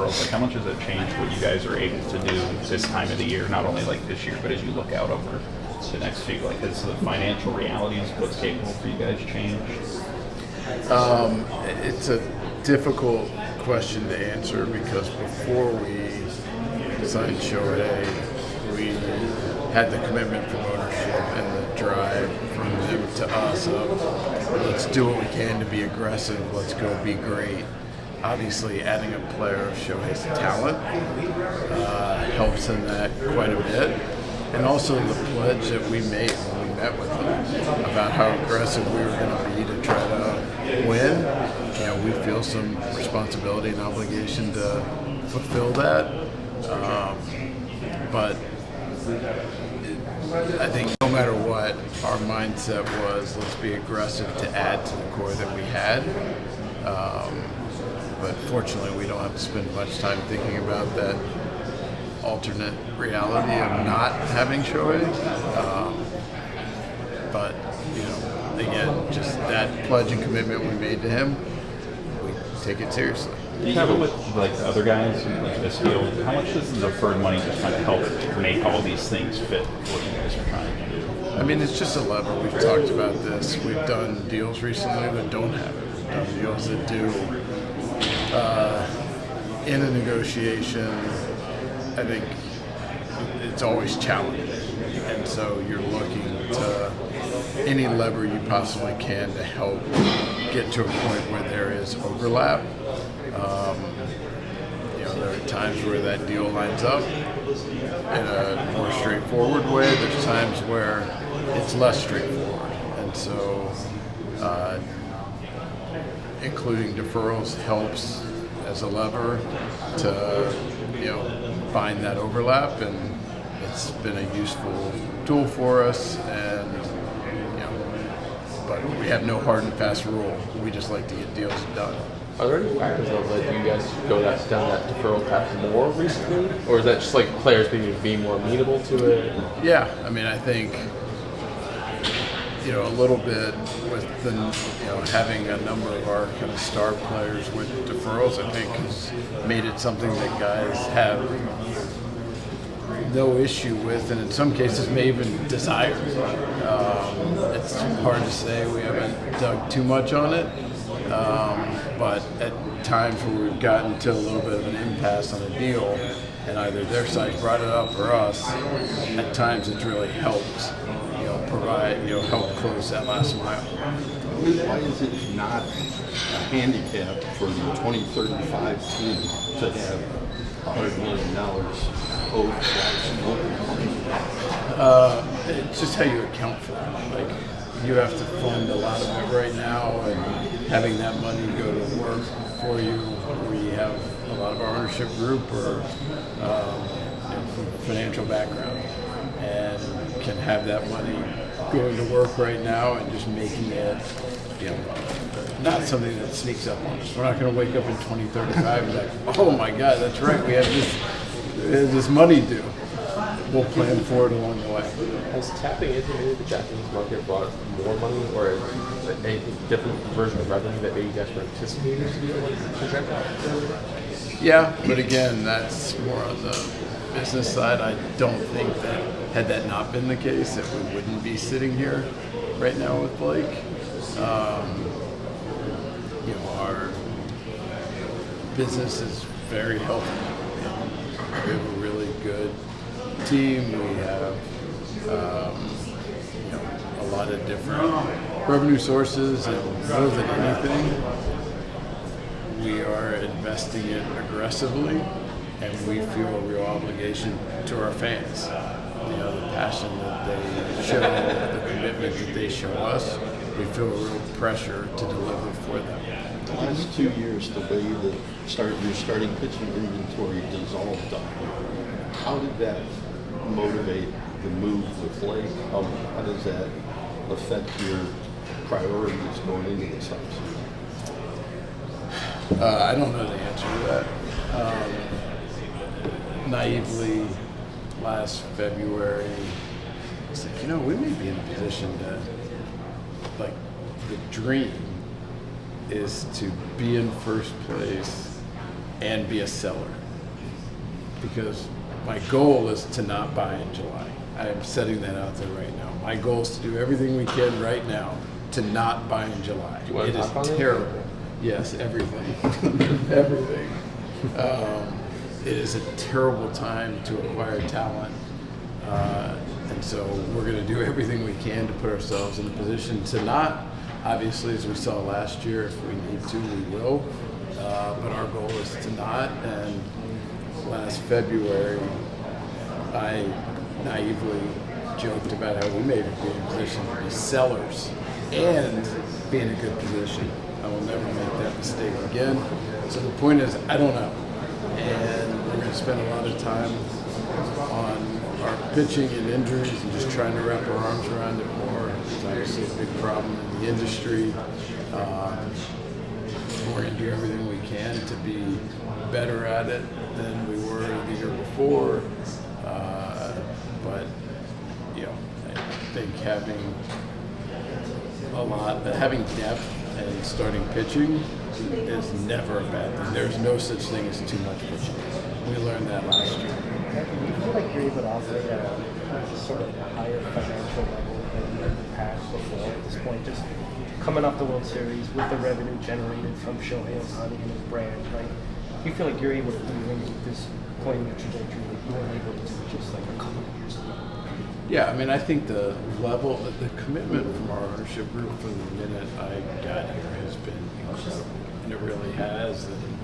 deferrals, like how much does it change what you guys are able to do this time of the year, not only like this year, but as you look out over the next few, like has the financial realities of what's capable for you guys changed? It's a difficult question to answer because before we signed Shohei, we had the commitment from ownership and the drive from them to us of let's do what we can to be aggressive, let's go be great. Obviously, adding a player of Shohei's talent helps in that quite a bit. And also the pledge that we made when we met with them about how aggressive we were going to be to try to win. You know, we feel some responsibility and obligation to fulfill that. But I think no matter what, our mindset was let's be aggressive to add to the core that we had. But fortunately, we don't have to spend much time thinking about that alternate reality of not having Shohei. But, you know, again, just that pledge and commitment we made to him, we take it seriously. Even with like the other guys in like this field, how much does the deferred money just kind of help make all these things fit what you guys are trying to do? I mean, it's just a lever. We've talked about this. We've done deals recently that don't have it. We've done deals that do. In a negotiation, I think it's always challenging. And so you're looking to any lever you possibly can to help get to a point where there is overlap. You know, there are times where that deal lines up in a more straightforward way. There's times where it's less straightforward. And so including deferrals helps as a lever to, you know, find that overlap, and it's been a useful tool for us. And you know, but we have no hard and fast rule. We just like to get deals done. Are there any factors that let you guys go down that deferral path more recently, or is that just like players being more amenable to it? Yeah, I mean, I think you know a little bit with the having a number of our kind of star players with deferrals, I think has made it something that guys have no issue with, and in some cases may even desire. It's hard to say. We haven't dug too much on it, but at times where we've gotten to a little bit of an impasse on a deal, and either their side brought it up or us, at times it's really helped. Help close that last mile. Why is it not a handicap for the 2035 team to have $100 million owed to It's just how you account for it. Like, you have to fund a lot of it right now, and having that money go to work for you, we have a lot of our ownership group or from financial background, and can have that money going to work right now and just making it, not something that sneaks up on us. We're not going to wake up in 2035 and be like, oh my God, that's right, we have this money due. We'll plan for it along the way. Has tapping into the Japanese market brought more money, or a different version of revenue that maybe you guys were anticipating to be able to check out? Yeah, but again, that's more on the business side. I don't think that had that not been the case, that we wouldn't be sitting here right now with Blake. Our business is very healthy. We have a really good team. We have a lot of different revenue sources, and more than anything, we are investing it aggressively, and we feel a real obligation to our fans. The passion that they show, the commitment that they show us, we feel a real pressure to deliver for them. The last 2 years, the way your starting pitching inventory dissolved on you, how did that motivate the move with Blake? How does that affect your priorities going into this offseason? I don't know the answer to that. Naively, last February, it's like, we may be in a position to, the dream is to be in first place and be a seller. Because my goal is to not buy in July. I am setting that out there right now. My goal is to do everything we can right now to not buy in July. Do you want It to is talk on it? terrible. Yes, everything. Everything. It is a terrible time to acquire talent. And so we're going to do everything we can to put ourselves in a position to not, obviously, as we saw last year, if we need to, we will. But our goal is to not. And last February, I naively joked about how we may be in a position to be sellers and be in a good position. I will never make that mistake again. So the point is, I don't know. And we're going to spend a lot of time on our pitching and injuries and just trying to wrap our arms around it more. It's obviously a big problem in the industry. We're going to do everything we can to be better at it than we were the year before. But, you know, I think having depth and starting pitching is never a bad thing. There's no such thing as too much pitching. We learned that last year. Do you feel like you're able to operate at a sort of higher financial level than you have had before at this point? Just coming off the World Series with the revenue generated from Shohei Ohtani and his brand, right? Do you feel like you're able to do things with this point in the trajectory that you weren't able to do just like a couple of years ago? Yeah, I mean, I think the commitment from our ownership group from the minute I got here has been incredible. And it really has. And,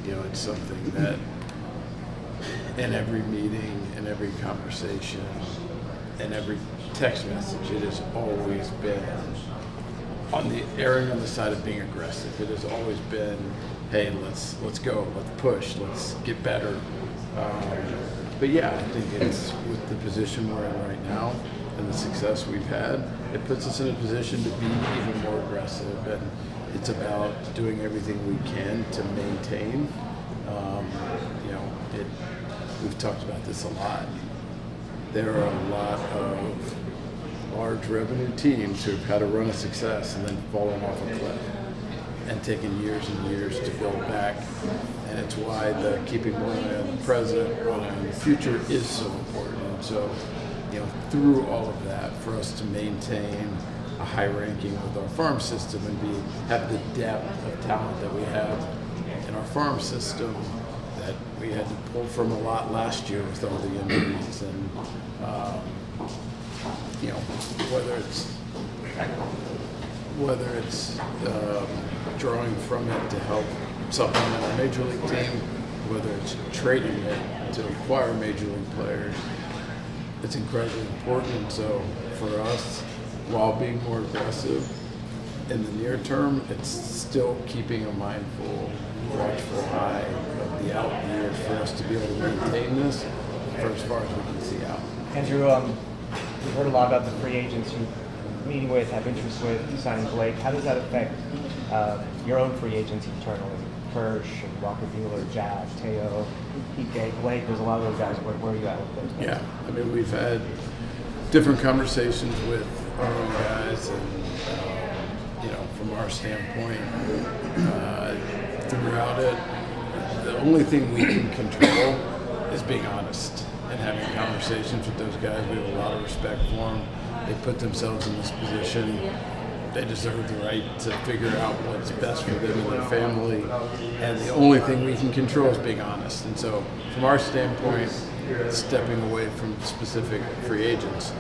you know, it's something that in every meeting, in every conversation, in every text message, it has always been erring on the side of being aggressive. It has always been, hey, let's go, let's push, let's get better. But yeah, I think it's with the position we're in right now and the success we've had, it puts us in a position to be even more aggressive. And it's about doing everything we can to maintain. You know, we've talked about this a lot. There are a lot of large revenue teams who've had a run of success and then fallen off a cliff and taken years and years to build back. And it's why the keeping one eye on the present, one eye on the future is so important. And so, you know, through all of that, for us to maintain a high ranking with our farm system and have the depth of talent that we have in our farm system that we had to pull from a lot last year with all the injuries. And, you know, whether it's drawing from it to help supplement our major league team, whether it's trading it to acquire major league players, it's incredibly important. And so for us, while being more aggressive in the near term, it's still keeping a mindful, watchful eye of the out years for us to be able to maintain this for as far as we can see out. Andrew, we've heard a lot about the free agents you're meeting with, have interest with, signing Blake. How does that affect your own free agents internally? Kirsch, Walker Buehler, Jack, Teo, PK, Blake, there's a lot of those guys. Where are you at with those guys? Yeah, I mean, we've had different conversations with our own guys, and you know, from our standpoint, throughout it, the only thing we can control is being honest and having conversations with those guys. We have a lot of respect for them. They put themselves in this position. They deserve the right to figure out what's best for them and their family. And the only thing we can control is being honest. And so from our standpoint, stepping away from specific free agents,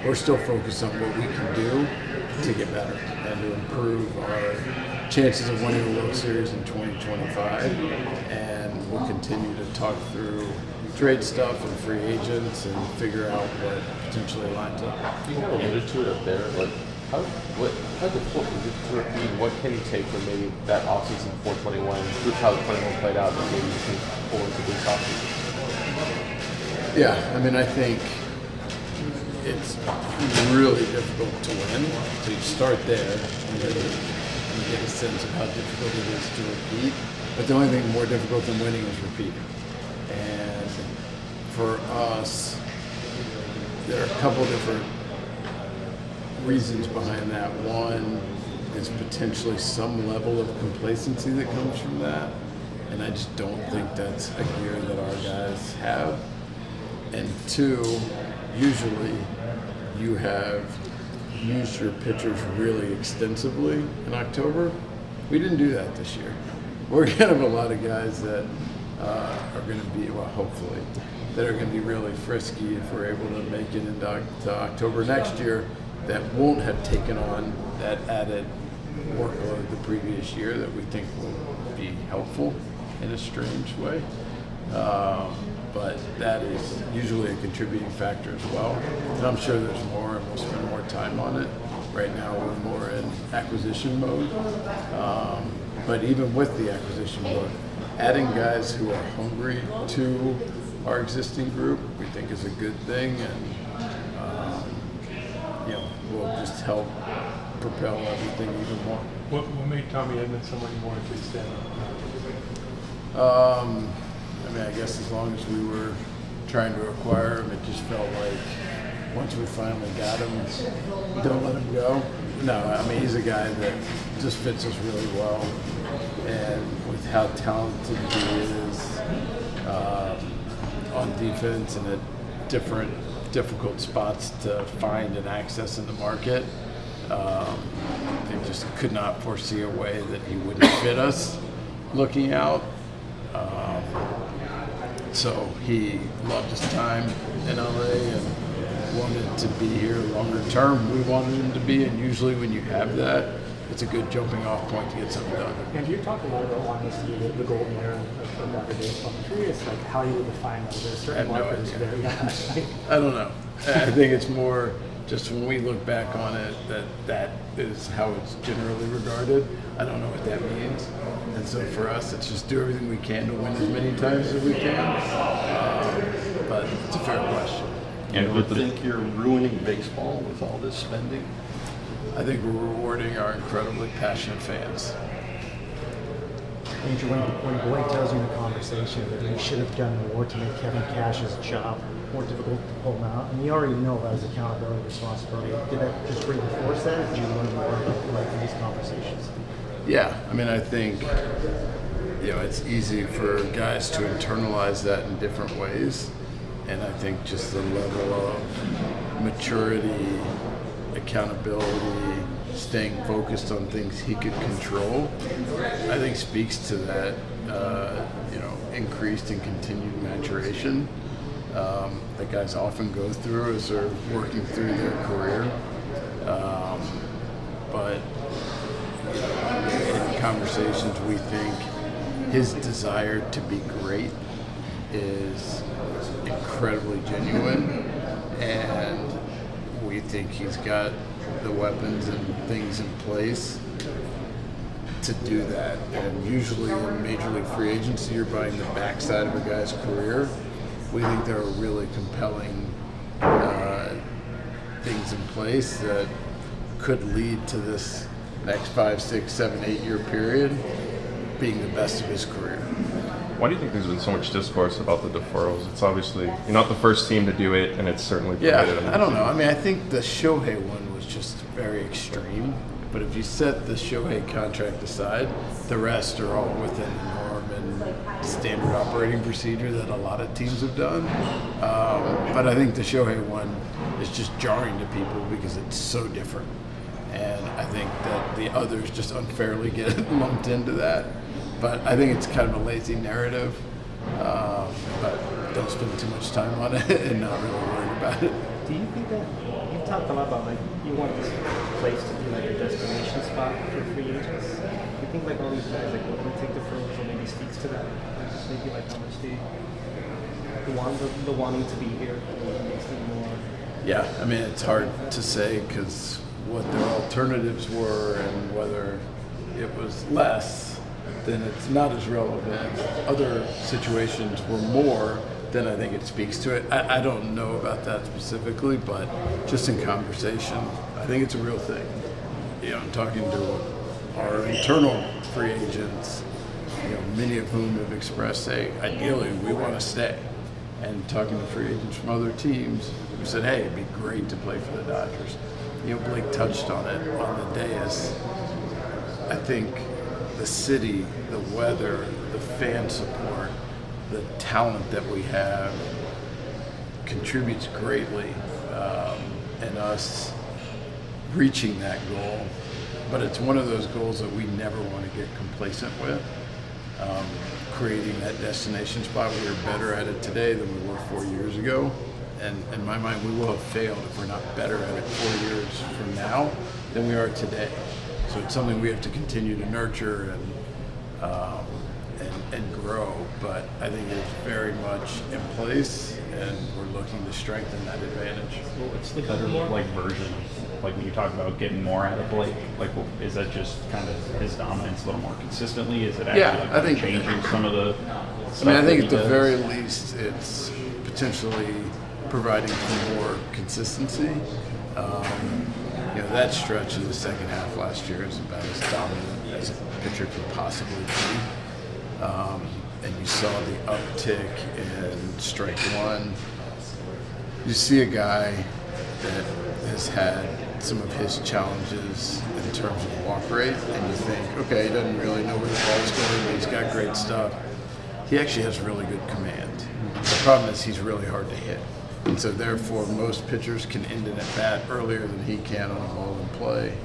we're still focused on what we can do to get better and to improve our chances of winning the World Series in 2025. And we'll continue to talk through trade stuff and free agents and figure out what potentially lines up. You kind of alluded to it up there. Like, how difficult is it to repeat? What can you take from maybe that offseason before 21, with how 21 played out, that maybe you can pull into this offseason? Yeah, I mean, I think it's really difficult to win. So you start there and then you get a sense of how difficult it is to repeat. But the only thing more difficult than winning is repeating. And for us, there are a couple different reasons behind that. One is potentially some level of complacency that comes from that. and I just don't think that's a gear that our guys have. And two, usually you have used your pitchers really extensively in October. We didn't do that this year. We're going to have a lot of guys that are going to be, well, hopefully, that are going to be really frisky if we're able to make it into October next year, that won't have taken on that added workload the previous year that we think will be helpful in a strange way. But that is usually a contributing factor as well. And I'm sure there's more, and we'll spend more time on it. Right now we're more in acquisition mode. But even with the acquisition mode, adding guys who are hungry to our existing group, we think is a good thing, and will just help propel everything even more. What made Tommy Edmonds someone you wanted to extend? I guess as long as we were trying to acquire him, it just felt like once we finally got him, don't let him go. No, he's a guy that just fits us really well, and with how talented he is on defense and at different difficult spots to find and access in the market, they just could not foresee a way that he wouldn't fit us looking out. So he loved his time in LA and wanted to be here longer term. We wanted him to be, and usually when you have that, it's a good jumping off point to get something done. And you talked a lot about honesty, the golden era of modern baseball. I'm curious, how you would define that. There's certain markers there. Yeah. I don't know. I think it's more just when we look back on it, that is how it's generally regarded. I don't know what that means. And so for us, it's just do everything we can to win as many times as we can. But it's a fair question. And you think you're ruining baseball with all this spending? I think we're rewarding our incredibly passionate fans. Andrew, when Blake tells you in the conversation that he should have done more to make Kevin Cash's job more difficult to pull him out, and you already know that as accountability, responsibility, did that just reinforce that, or did you learn more from these conversations? Yeah, I think it's easy for guys to internalize that in different ways, and I think just the level of maturity, accountability, staying focused on things he could control, I think speaks to that, increased and continued maturation that guys often go through as they're working through their career. But in conversations, we think his desire to be great is incredibly genuine, and we think he's got the weapons and things in place to do that. And usually in Major League Free Agency, you're buying the backside of a guy's career. We think there are really compelling things in place that could lead to this next 5, 6, 7, 8 year period being the best of his career. Why do you think there's been so much discourse about the deferrals? It's obviously, you're not the first team to do it, and it's certainly permitted. I don't know. I think the Shohei one was just very extreme. But if you set the Shohei contract aside, the rest are all within the norm and standard operating procedure that a lot of teams have done. But I think the Shohei one is just jarring to people because it's so different. And I think that the others just unfairly get lumped into that. But I think it's kind of a lazy narrative. But don't spend too much time on it and not really worry about it. Do you think that you've talked a lot about you want this place to be a destination spot for free agents? You think all these guys will take deferrals, or maybe speaks to that? Just maybe how much the wanting to be here makes them more. Yeah, it's hard to say because what their alternatives were and whether it was less, then it's not as relevant. Other situations were more, then I think it speaks to it. I don't know about that specifically, but just in conversation, I think it's a real thing. I'm talking to our internal free agents, many of whom have expressed, hey, ideally we want to stay. And talking to free agents from other teams who said, hey, it'd be great to play for the Dodgers. Blake touched on it on the dais. I think the city, the weather, the fan support, the talent that we have contributes greatly in us reaching that goal. But it's one of those goals that we never want to get complacent with. Creating that destination spot, we are better at it today than we were 4 years ago. And in my mind, we will have failed if we're not better at it 4 years from now than we are today. So it's something we have to continue to nurture and grow. But I think it's very much in place, and we're looking to strengthen that advantage. Well, what's the better like version of, like when you talk about getting more out of Blake? Like, is that just kind of his dominance a little more consistently? Is it actually Yeah, I think changing some of the stuff? I think that at the he does? very least, it's potentially providing for more consistency. That stretch in the second half last year is about as dominant as a pitcher could possibly be. And you saw the uptick in strike one. You see a guy that has had some of his challenges in terms of walk rate, and you think, okay, he doesn't really know where the ball's going, but he's got great stuff. He actually has really good command. The problem is he's really hard to hit. And so therefore, most pitchers can end an at-bat earlier than he can on a ball in play.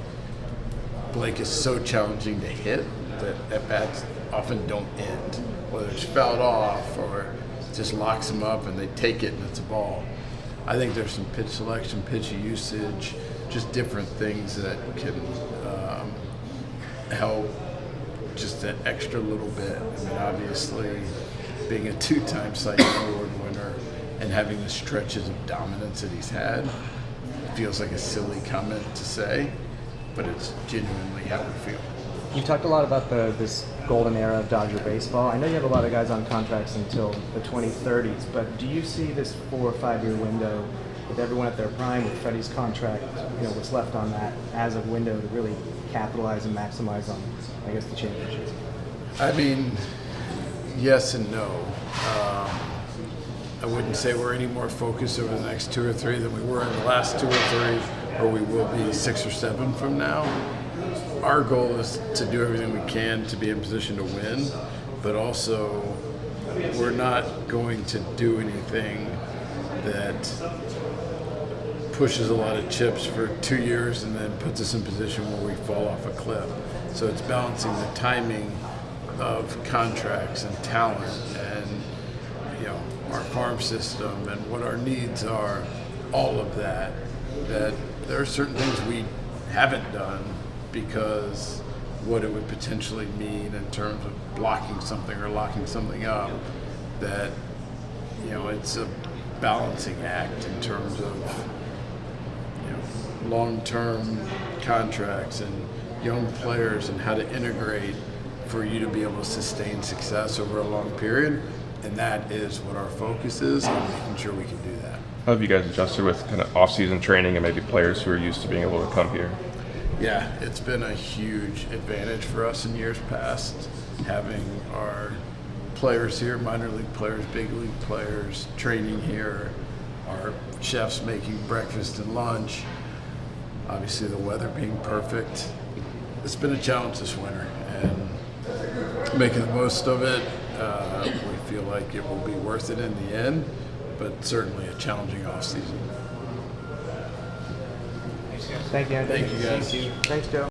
Blake is so challenging to hit that at-bats often don't end, whether it's fouled off or just locks them up and they take it and it's a ball. I think there's some pitch selection, pitch usage, just different things that can help just that extra little bit. I mean, obviously, being a two-time Cy Young Award winner and having the stretches of dominance that he's had, it feels like a silly comment to say, but it's genuinely how we feel. You talked a lot about this golden era of Dodger baseball. I know you have a lot of guys on contracts until the 2030s, but do you see this 4 or 5 year window with everyone at their prime, with Freddie's contract, what's left on that as a window to really capitalize and maximize on, I guess, the championship? I mean, yes and no. I wouldn't say we're any more focused over the next 2 or 3 than we were in the last 2 or 3, or we will be 6 or 7 from now. Our goal is to do everything we can to be in position to win, but also we're not going to do anything that pushes a lot of chips for 2 years and then puts us in position where we fall off a cliff. So it's balancing the timing of contracts and talent and our farm system and what our needs are, all of that there are certain things we haven't done because what it would potentially mean in terms of blocking something or locking something up, that it's a balancing act in terms of long-term contracts and young players and how to integrate for you to be able to sustain success over a long period. And that is what our focus is, on making sure we can do that. How have you guys adjusted with kind of off-season training and maybe players who are used to being able to come here? Yeah, it's been a huge advantage for us in years past, having our players here, minor league players, big league players, training here, our chefs making breakfast and lunch, obviously the weather being perfect. It's been a challenge this winter, and making the most of it. We feel like it will be worth it in the end, but certainly a challenging off season. Thank you, Anthony. Thank you, guys. Thanks, Joe.